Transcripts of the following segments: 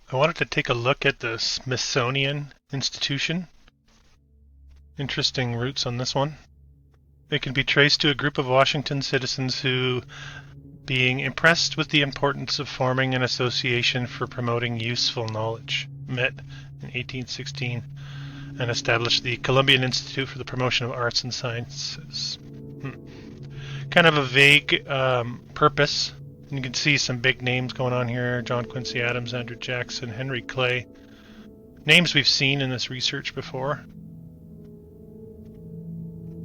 I wanted to take a look at the Smithsonian Institution. Interesting roots on this one. It can be traced to a group of Washington citizens who, being impressed with the importance of forming an association for promoting useful knowledge, met in 1816 and established the Columbian Institute for the Promotion of Arts and Sciences. Kind of a vague purpose. You can see some big names going on here: John Quincy Adams, Andrew Jackson, Henry Clay. Names we've seen in this research before.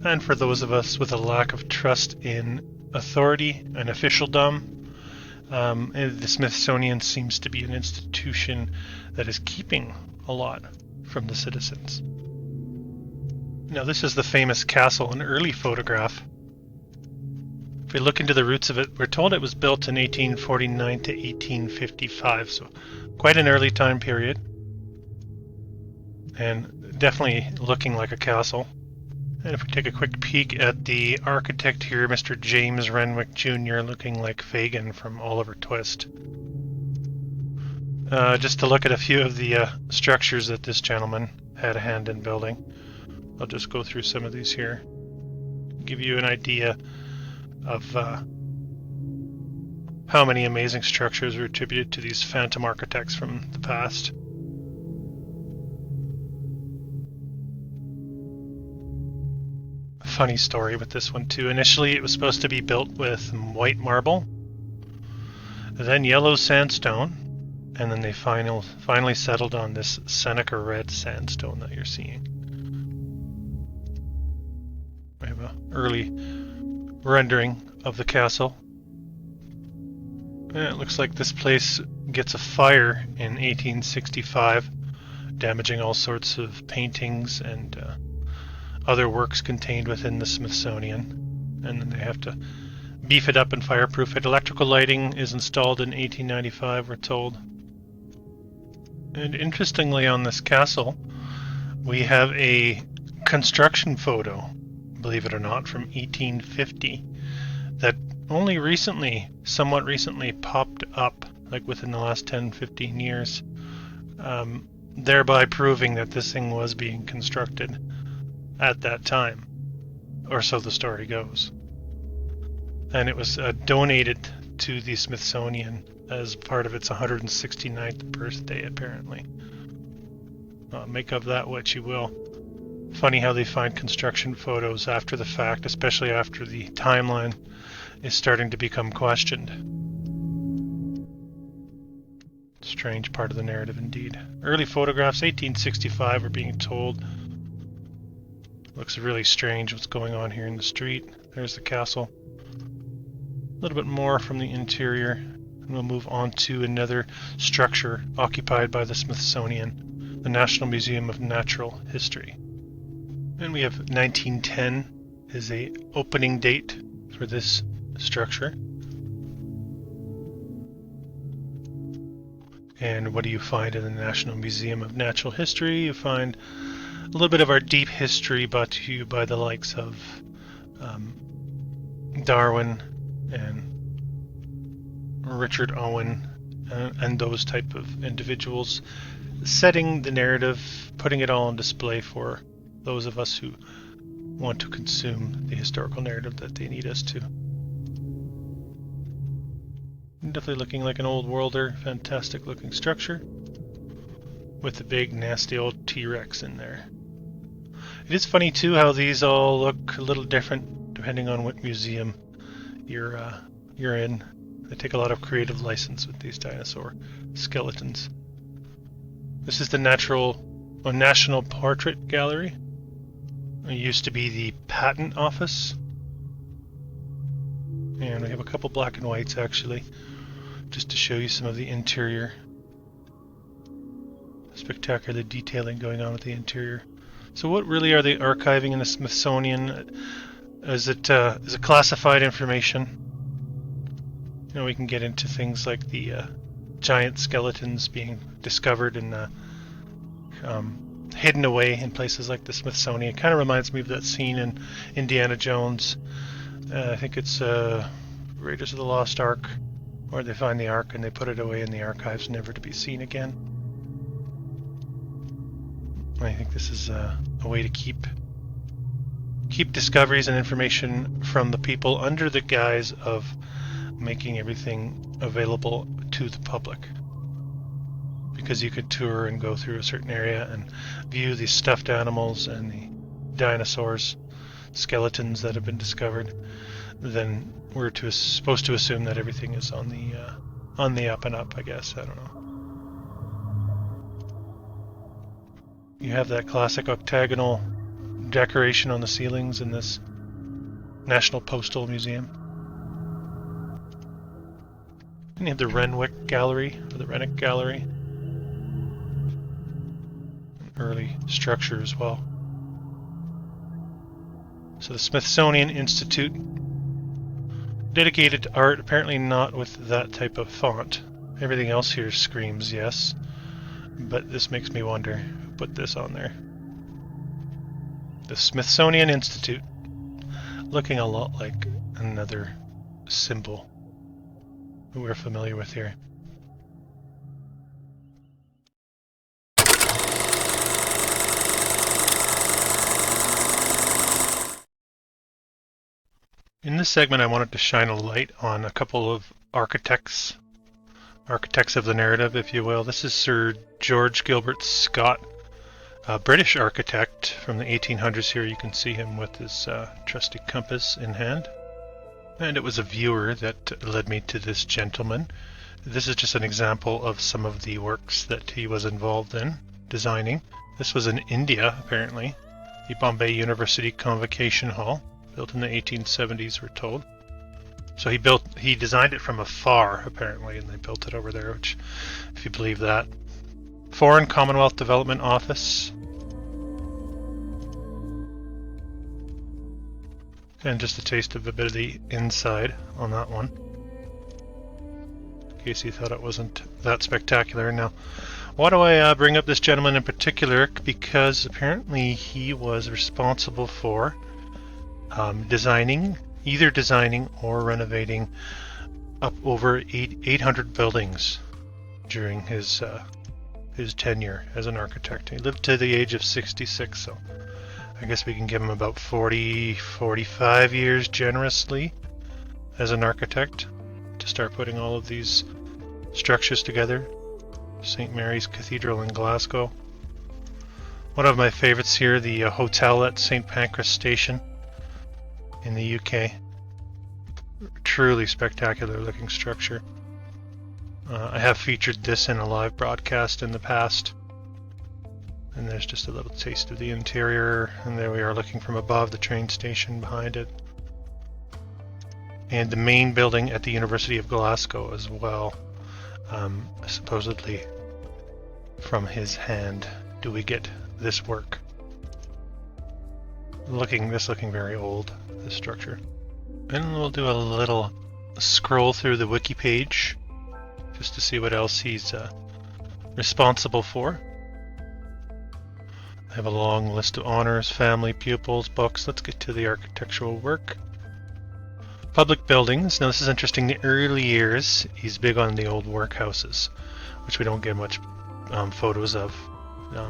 And for those of us with a lack of trust in authority and officialdom, the Smithsonian seems to be an institution that is keeping a lot from the citizens. Now, this is the famous castle, an early photograph. If we look into the roots of it, we're told it was built in 1849 to 1855, so quite an early time period, and definitely looking like a castle. And if we take a quick peek at the architect here, Mr. James Renwick Jr., looking like Fagin from Oliver Twist. Just to look at a few of the structures that this gentleman had a hand in building. I'll just go through some of these here, give you an idea of how many amazing structures are attributed to these phantom architects from the past. Funny story with this one too. Initially it was supposed to be built with white marble, then yellow sandstone, and then they finally settled on this Seneca red sandstone that you're seeing. We have an early rendering of the castle. And it looks like this place gets a fire in 1865, damaging all sorts of paintings and other works contained within the Smithsonian, and then they have to beef it up and fireproof it. Electrical lighting is installed in 1895, we're told. And interestingly, on this castle, we have a construction photo, believe it or not, from 1850 that only recently, somewhat recently, popped up, like within the last 10-15 years, thereby proving that this thing was being constructed at that time, or so the story goes. And it was donated to the Smithsonian as part of its 169th birthday, apparently. Make of that what you will. Funny how they find construction photos after the fact, especially after the timeline is starting to become questioned. Strange part of the narrative indeed. Early photographs, 1865, we're being told. Looks really strange what's going on here in the street. There's the castle. A little bit more from the interior, and we'll move on to another structure occupied by the Smithsonian, the National Museum of Natural History. And we have 1910 is a opening date for this structure. And what do you find in the National Museum of Natural History? You find a little bit of our deep history brought to you by the likes of Darwin and Richard Owen and those type of individuals, setting the narrative, putting it all on display for those of us who want to consume the historical narrative that they need us to. Definitely looking like an old worlder, fantastic looking structure with a big nasty old T-Rex in there. It is funny too how these all look a little different depending on what museum you're in. They take a lot of creative license with these dinosaur skeletons. This is the National Portrait Gallery. It used to be the Patent Office. And we have a couple black and whites actually, just to show you some of the interior. Spectacular detailing going on with the interior. So what really are they archiving in the Smithsonian? Is it classified information? You know, we can get into things like the giant skeletons being discovered and hidden away in places like the Smithsonian. It kind of reminds me of that scene in Indiana Jones. I think it's Raiders of the Lost Ark, where they find the Ark and they put it away in the archives, never to be seen again. I think this is a way to keep discoveries and information from the people under the guise of making everything available to the public. Because you could tour and go through a certain area and view the stuffed animals and the dinosaurs, skeletons that have been discovered, then we're supposed to assume that everything is on the up and up, I guess. I don't know. You have that classic octagonal decoration on the ceilings in this National Postal Museum. And you have the Renwick Gallery, or the Renwick Gallery. An early structure as well. So the Smithsonian Institute, dedicated to art, apparently not with that type of font. Everything else here screams yes, but this makes me wonder who put this on there. The Smithsonian Institute, looking a lot like another symbol that we're familiar with here. In this segment, I wanted to shine a light on a couple of architects of the narrative, if you will. This is Sir George Gilbert Scott, a British architect from the 1800s. Here you can see him with his trusty compass in hand. And it was a viewer that led me to this gentleman. This is just an example of some of the works that he was involved in designing. This was in India, apparently. The Bombay University Convocation Hall, built in the 1870s, we're told. So he designed it from afar, apparently, and they built it over there, which, if you believe that. Foreign Commonwealth Development Office. And just a taste of a bit of the inside on that one, in case you thought it wasn't that spectacular. Now, why do I bring up this gentleman in particular? Because apparently he was responsible for either designing or renovating up over 800 buildings during his tenure as an architect. He lived to the age of 66, so I guess we can give him about 45 years generously as an architect to start putting all of these structures together. St. Mary's Cathedral in Glasgow. One of my favorites here, the hotel at St. Pancras Station in the UK. Truly spectacular looking structure. I have featured this in a live broadcast in the past. And there's just a little taste of the interior, and there we are looking from above, the train station behind it. And the main building at the University of Glasgow as well. Supposedly from his hand do we get this work. Looking very old, this structure. And we'll do a little scroll through the wiki page just to see what else he's responsible for. I have a long list of honors, family, pupils, books. Let's get to the architectural work. Public buildings. Now this is interesting. The early years, he's big on the old workhouses, which we don't get much photos of.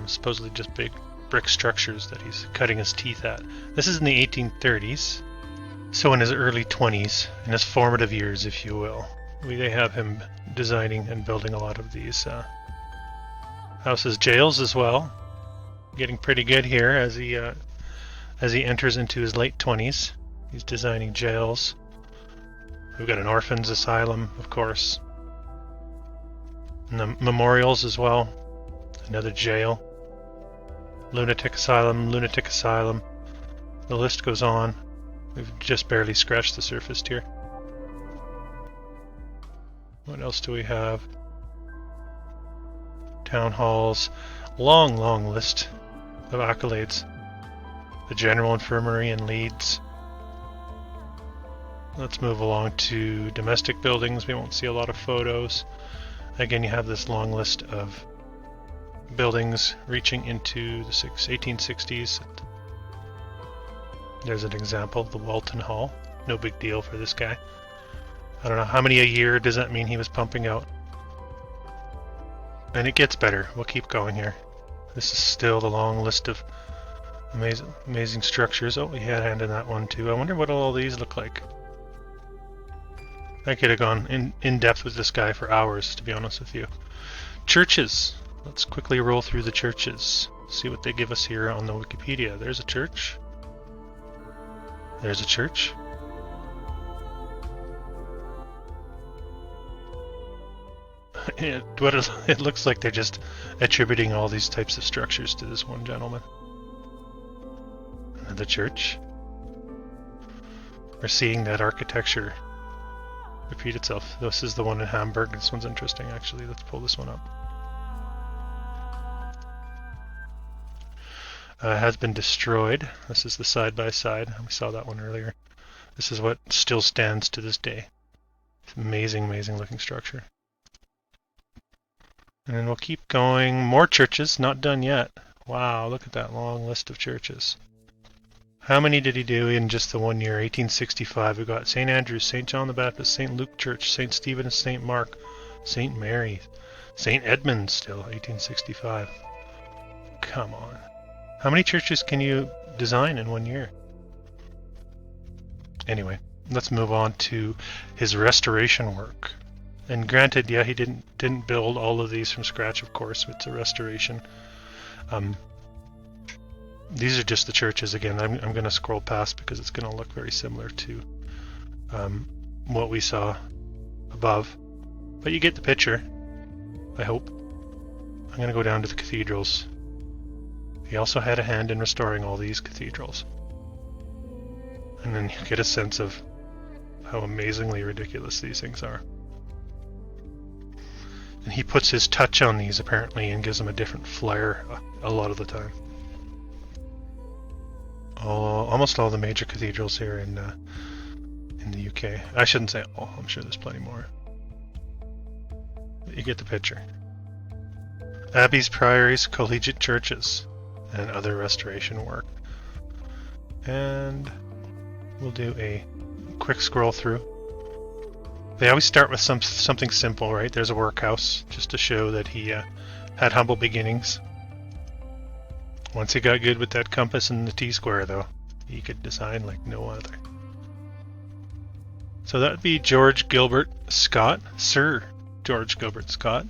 Supposedly just big brick structures that he's cutting his teeth at. This is in the 1830s, so in his early 20s, in his formative years, if you will. They have him designing and building a lot of these houses, jails as well. Getting pretty good here as he enters into his late 20s. He's designing jails. We've got an orphans asylum, of course, and the memorials as well. Another jail, lunatic asylum. The list goes on. We've just barely scratched the surface here. What else do we have? Town halls. Long list of accolades. The General Infirmary in Leeds. Let's move along to domestic buildings. We won't see a lot of photos. Again, you have this long list of buildings reaching into the 1860s. There's an example, the Walton Hall. No big deal for this guy. I don't know how many a year does that mean he was pumping out. And it gets better. We'll keep going here. This is still the long list of amazing structures. Oh, he had a hand in that one too. I wonder what all these look like. I could have gone in depth with this guy for hours, to be honest with you. Churches. Let's quickly roll through the churches. See what they give us here on the Wikipedia. There's a church. There's a church. It looks like they're just attributing all these types of structures to this one gentleman. Another church. We're seeing that architecture repeat itself. This is the one in Hamburg. This one's interesting, actually. Let's pull this one up. Has been destroyed. This is the side-by-side. We saw that one earlier. This is what still stands to this day. It's amazing looking structure. And then we'll keep going. More churches, not done yet. Wow, look at that long list of churches. How many did he do in just the 1 year? 1865. We got St. Andrew's, St. John the Baptist, St. Luke Church, St. Stephen and St. Mark, St. Mary, St. Edmund still, 1865. Come on. How many churches can you design in 1 year? Anyway, let's move on to his restoration work. And granted, yeah, he didn't build all of these from scratch, of course. It's a restoration. These are just the churches. Again, I'm going to scroll past because it's going to look very similar to what we saw above. But you get the picture, I hope. I'm going to go down to the cathedrals. He also had a hand in restoring all these cathedrals. And then you get a sense of how amazingly ridiculous these things are. And he puts his touch on these, apparently, and gives them a different flair a lot of the time. Almost all the major cathedrals here in the UK. I shouldn't say all. I'm sure there's plenty more. But you get the picture. Abbeys, priories, collegiate churches, and other restoration work. And we'll do a quick scroll through. They always start with something simple, right? There's a workhouse, just to show that he had humble beginnings. Once he got good with that compass and the T-square, though, he could design like no other. So that would be George Gilbert Scott, Sir George Gilbert Scott,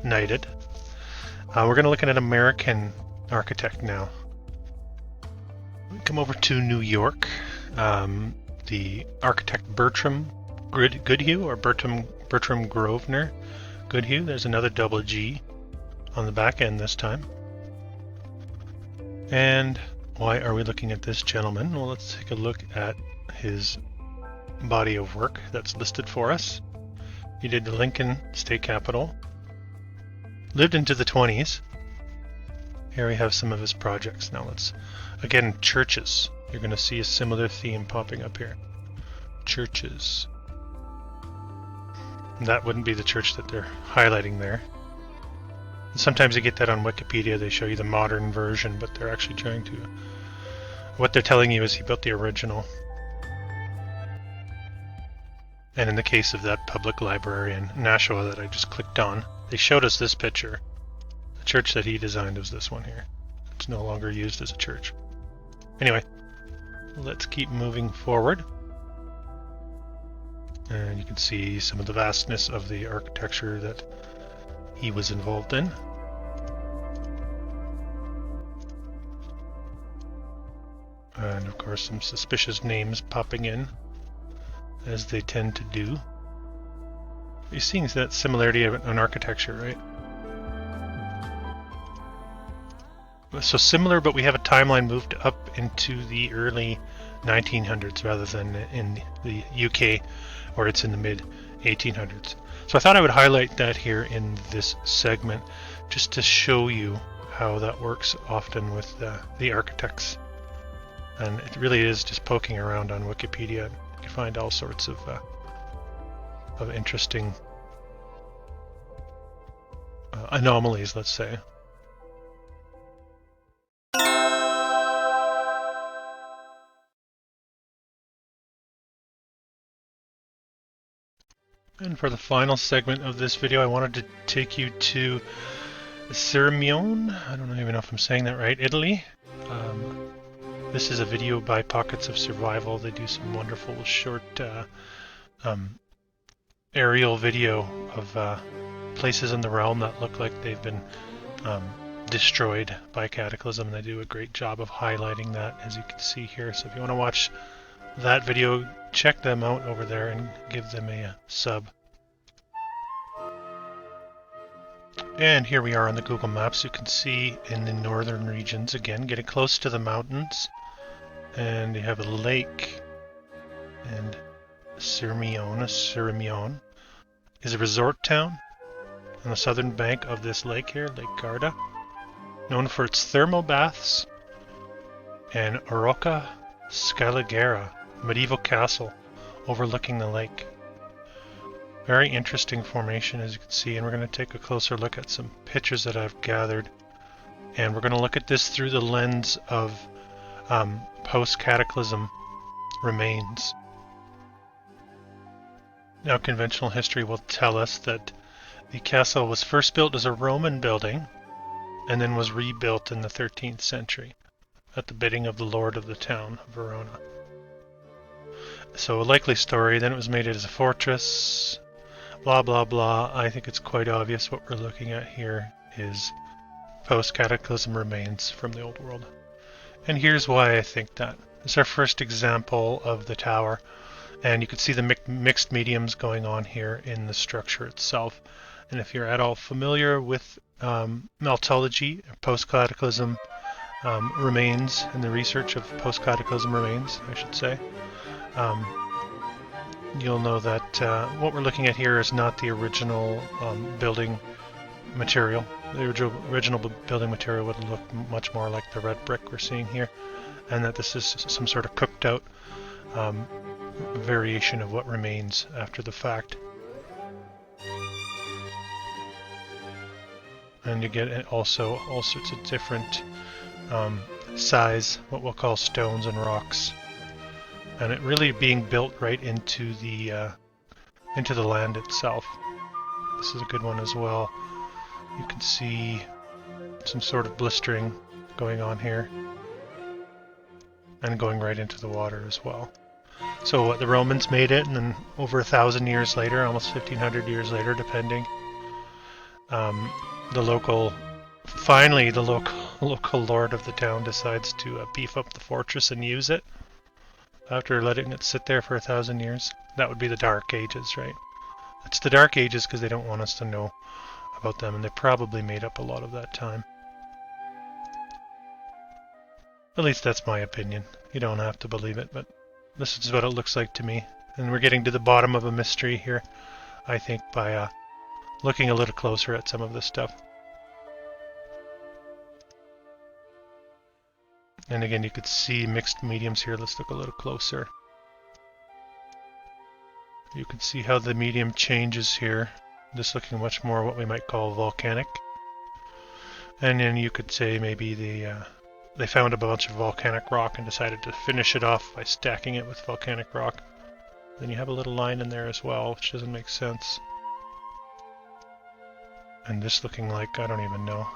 knighted. We're going to look at an American architect now. We come over to New York. The architect Bertram Goodhue, or Bertram Grosvenor Goodhue. There's another double G on the back end this time. And why are we looking at this gentleman? Well, let's take a look at his body of work that's listed for us. He did the Lincoln State Capitol. Lived into the 20s. Here we have some of his projects. Now let's, again, churches. You're going to see a similar theme popping up here. Churches. That wouldn't be the church that they're highlighting there. Sometimes you get that on Wikipedia. They show you the modern version, but they're actually trying to... What they're telling you is he built the original. And in the case of that public library in Nashua that I just clicked on, they showed us this picture. The church that he designed was this one here. It's no longer used as a church. Anyway, let's keep moving forward. And you can see some of the vastness of the architecture that he was involved in. And of course some suspicious names popping in, as they tend to do. You're seeing that similarity of an architecture, right? So similar, but we have a timeline moved up into the early 1900s rather than in the UK, where it's in the mid 1800s. So I thought I would highlight that here in this segment, just to show you how that works often with the architects. And it really is just poking around on Wikipedia. You can find all sorts of interesting anomalies, let's say. And for the final segment of this video, I wanted to take you to Sirmione, I don't even know if I'm saying that right, Italy. This is a video by Pockets of Survival. They do some wonderful short aerial video of places in the realm that look like they've been destroyed by cataclysm, and they do a great job of highlighting that, as you can see here. So if you want to watch that video, check them out over there and give them a sub. And here we are on the Google Maps. You can see in the northern regions, again, getting close to the mountains. And you have a lake, and Sirmione is a resort town on the southern bank of this lake here, Lake Garda, known for its thermal baths and Rocca Scaligera, medieval castle overlooking the lake. Very interesting formation, as you can see, and we're going to take a closer look at some pictures that I've gathered, and we're going to look at this through the lens of post-cataclysm remains. Now, conventional history will tell us that the castle was first built as a Roman building and then was rebuilt in the 13th century at the bidding of the lord of the town of Verona. So a likely story, then it was made as a fortress, blah blah blah. I think it's quite obvious what we're looking at here is post-cataclysm remains from the old world. And here's why I think that. It's our first example of the tower, and you can see the mixed mediums going on here in the structure itself. And if you're at all familiar with meltology, post-cataclysm remains, and the research of post-cataclysm remains, I should say, you'll know that what we're looking at here is not the original building material. The original building material would look much more like the red brick we're seeing here, and that this is some sort of cooked out variation of what remains after the fact. And you get also all sorts of different size, what we'll call stones and rocks, and it really being built right into the land itself. This is a good one as well. You can see some sort of blistering going on here, and going right into the water as well. So what, the Romans made it, and then over 1,000 years later, almost 1,500 years later, depending, the local lord of the town decides to beef up the fortress and use it after letting it sit there for 1,000 years. That would be the Dark Ages, right? It's the Dark Ages because they don't want us to know about them, and they probably made up a lot of that time. At least that's my opinion. You don't have to believe it, but this is what it looks like to me. And we're getting to the bottom of a mystery here, I think, by looking a little closer at some of this stuff. And again, you could see mixed mediums here. Let's look a little closer. You can see how the medium changes here. This looking much more what we might call volcanic. And then you could say maybe they found a bunch of volcanic rock and decided to finish it off by stacking it with volcanic rock. Then you have a little line in there as well, which doesn't make sense. And this looking like, I don't even know.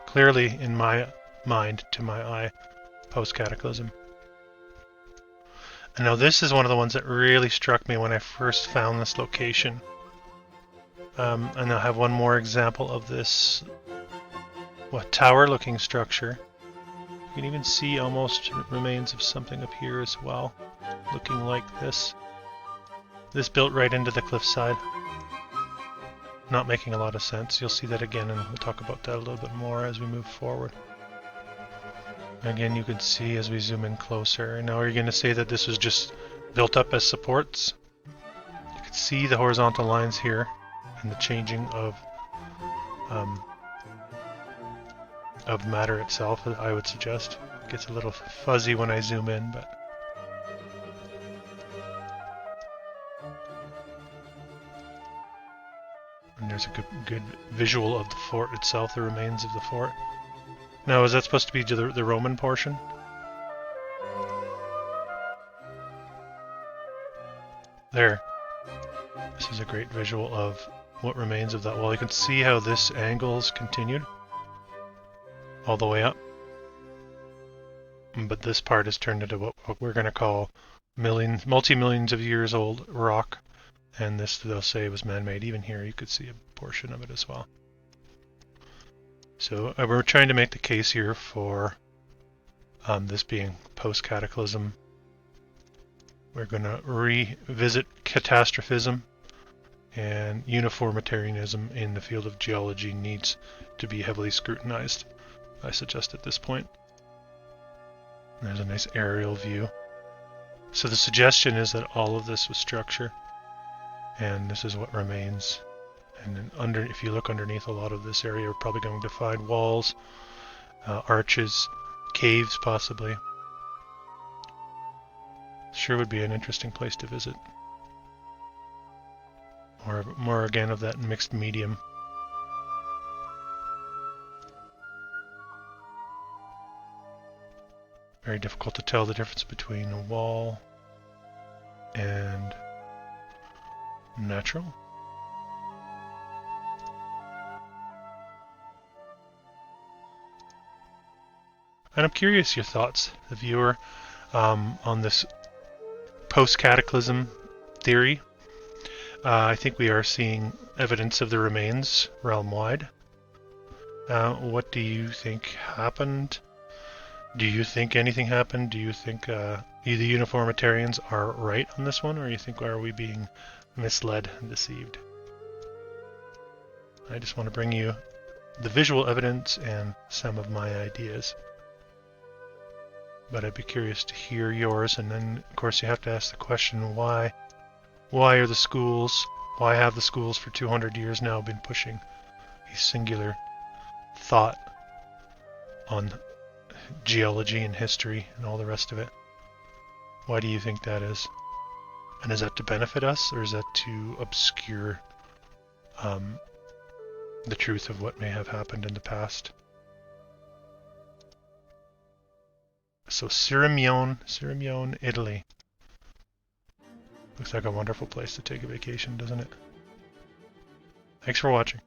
Clearly, in my mind, to my eye, post-cataclysm. And now this is one of the ones that really struck me when I first found this location. And I'll have one more example of this tower-looking structure. You can even see almost remains of something up here as well, looking like this. This built right into the cliffside. Not making a lot of sense. You'll see that again, and we'll talk about that a little bit more as we move forward. Again, you can see as we zoom in closer. And now are you going to say that this was just built up as supports? You can see the horizontal lines here and the changing of matter itself, I would suggest. It gets a little fuzzy when I zoom in, but and there's a good visual of the fort itself, the remains of the fort. Now, is that supposed to be the Roman portion? There. This is a great visual of what remains of that wall. You can see how this angle is continued. all the way up. But this part has turned into what we're going to call multi-millions of years old rock. And this, they'll say, was man-made. Even here, you could see a portion of it as well. So we're trying to make the case here for this being post-cataclysm. We're going to revisit catastrophism, and uniformitarianism in the field of geology needs to be heavily scrutinized, I suggest at this point. There's a nice aerial view. So the suggestion is that all of this was structure, and this is what remains. And then if you look underneath a lot of this area, we're probably going to find walls, arches, caves possibly. Sure would be an interesting place to visit. Or more again of that mixed medium. Very difficult to tell the difference between a wall and natural. And I'm curious your thoughts, the viewer, on this post-cataclysm theory. I think we are seeing evidence of the remains realm-wide. What do you think happened? Do you think anything happened? Do you think the uniformitarians are right on this one, or you think are we being misled and deceived? I just want to bring you the visual evidence and some of my ideas. But I'd be curious to hear yours, and then of course you have to ask the question, why are the schools, why have the schools for 200 years now been pushing a singular thought on geology and history and all the rest of it? Why do you think that is? And is that to benefit us, or is that to obscure the truth of what may have happened in the past? So Sirmione, Italy. Looks like a wonderful place to take a vacation, doesn't it? Thanks for watching.